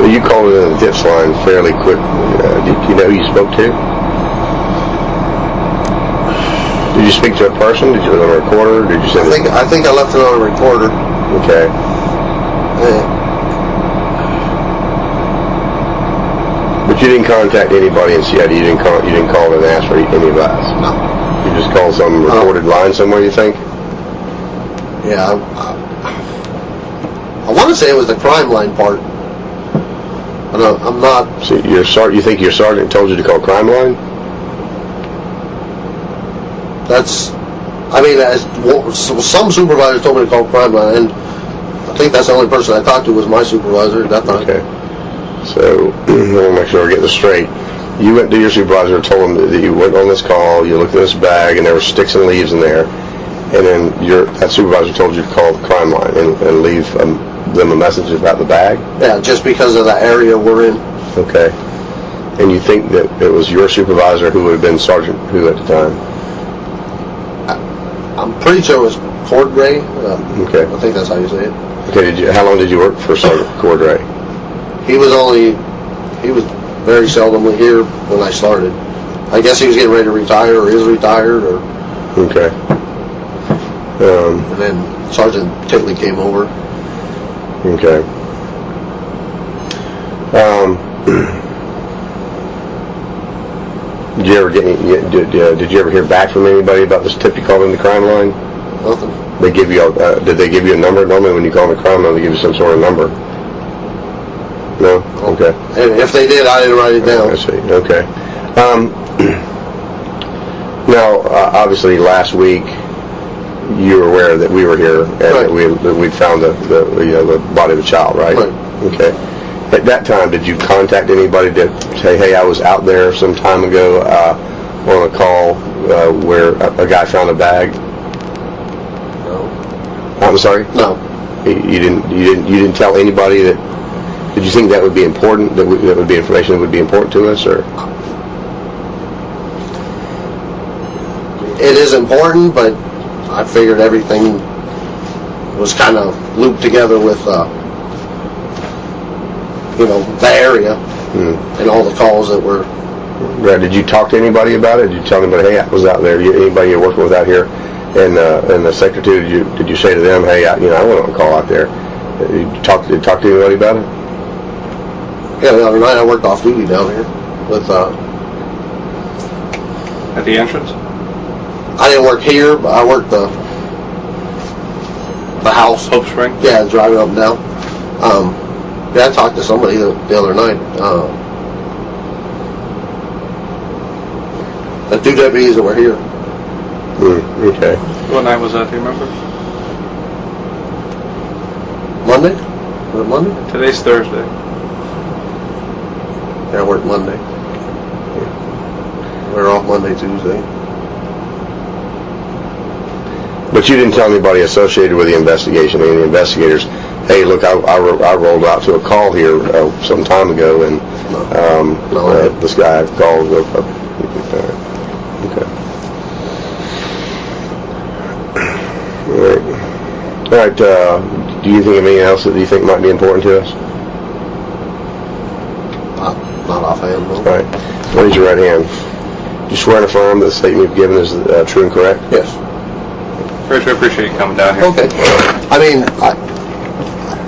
Well, you called it in the ditch line fairly quick. Do you know who you spoke to? Did you speak to a person? Did you leave it on a recorder? Did you send I think I left it on a recorder. Okay. Yeah. But you didn't contact anybody in CID. You didn't call and ask for any advice. No. You just called some recorded line somewhere. You think? Yeah. I want to say it was the crime line part. I'm not. So you think your sergeant told you to call crime line? Some supervisors told me to call crime line, and I think that's the only person I talked to was my supervisor at that time. Okay. So, let me make sure I get this straight. You went to your supervisor and told him that you went on this call, you looked in this bag, and there were sticks and leaves in there, and then that supervisor told you to call the crime line and leave them a message about the bag? Yeah, just because of the area we're in. Okay. And you think that it was your supervisor who would have been Sergeant who at the time? I'm pretty sure it was Cordray. Okay. I think that's how you say it. Okay. How long did you work for Sergeant Cordray? He was very seldomly here when I started. I guess he was getting ready to retire or is retired or. Okay. And then Sergeant Titley came over. Okay. Did you ever hear back from anybody about this tip you called in the crime line? Nothing. Did they give you a number? Normally when you call the crime line, they give you some sort of number. No? Okay. And if they did, I didn't write it down. I see. Okay. Now, obviously, last week you were aware that we were here and that we'd found the body of a child, right? Right. Okay. At that time, did you contact anybody to say, hey, I was out there some time ago on a call where a guy found a bag? No. I'm sorry? No. You didn't tell anybody that? Did you think that would be important? That would be information that would be important to us, or? It is important, but I figured everything was kind of looped together with, the area and all the calls that were. Right. Did you talk to anybody about it? Did you tell anybody, hey, I was out there? Anybody you're working with out here? And the secretary, did you say to them, hey, I went on call out there? Did you talk to anybody about it? Yeah, the other night I worked off duty down here with. At the entrance? I didn't work here, but I worked the house. Hope Spring? Yeah, driving up and down. I talked to somebody the other night. The two deputies that were here. Okay. What night was that, do you remember? Monday? Was it Monday? Today's Thursday. Yeah, I worked Monday. We were off Monday, Tuesday. But you didn't tell anybody associated with the investigation, any investigators, hey, look, I rolled out to a call here some time ago, and this guy called. Okay. All right. Do you think of anything else that you think might be important to us? Not offhand, no. All right. Raise your right hand. Do you swear and affirm that the statement you've given is true and correct? Yes. First, I appreciate you coming down here. Okay. I mean,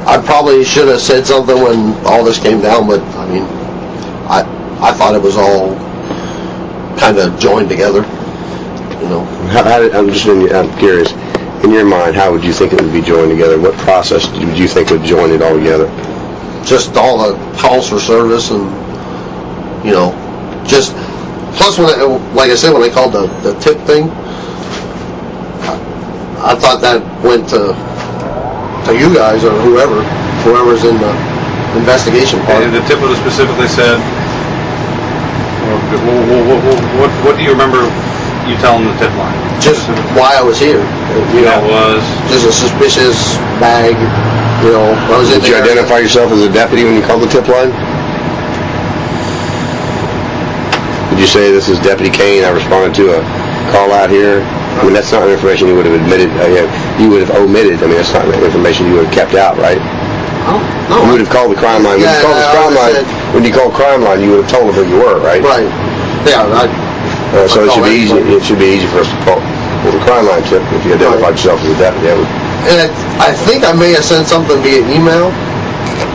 I probably should have said something when all this came down, but I mean, I thought it was all kind of joined together, I'm curious. In your mind, how would you think it would be joined together? What process would you think would join it all together? Just all the calls for service and, just, plus like I said, when they called the tip thing, I thought that went to you guys or whoever's in the investigation part. And the tip would have specifically said, what do you remember you telling the tip line? Just why I was here. That was just a suspicious bag. I was in Did you identify yourself as a deputy when you called the tip line? Did you say, this is Deputy Cain, I responded to a call out here? I mean, that's not information you would have admitted. You would have omitted. I mean, that's not information you would have kept out, right? No. You would have called the crime line. Yeah, When you called crime line, you would have told them who you were, right? Right. Yeah. So it should be easy. It should be easy for us to pull the crime line tip if you identified yourself as a deputy. And I think I may have sent something via email.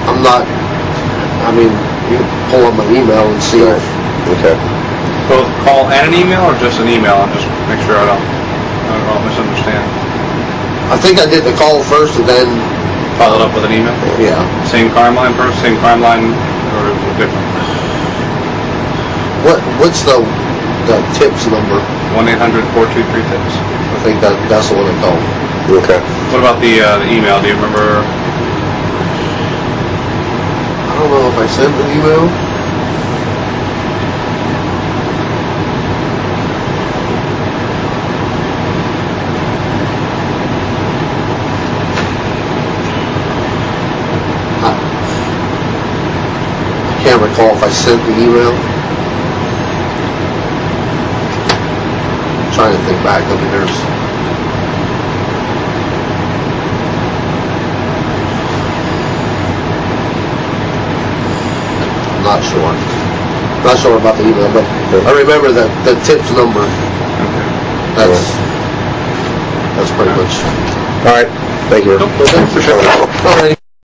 I'm not. I mean, you can pull up my email and see. Right. Okay. Both call and an email, or just an email? And just make sure I don't misunderstand. I think I did the call first and then Follow it up with an email. yeah. Same crime line person, same crime line, or is it different? What's the tips number? 1-800-423-TIPS. I think that's the one I called. Okay. What about the email? Do you remember? I don't know if I sent an email. I can't recall if I sent the email. I'm trying to think back. I mean, there's. Not sure about the email, but I remember that the tips number. That's pretty much. All right. Thank you. Nope. For showing up. All right.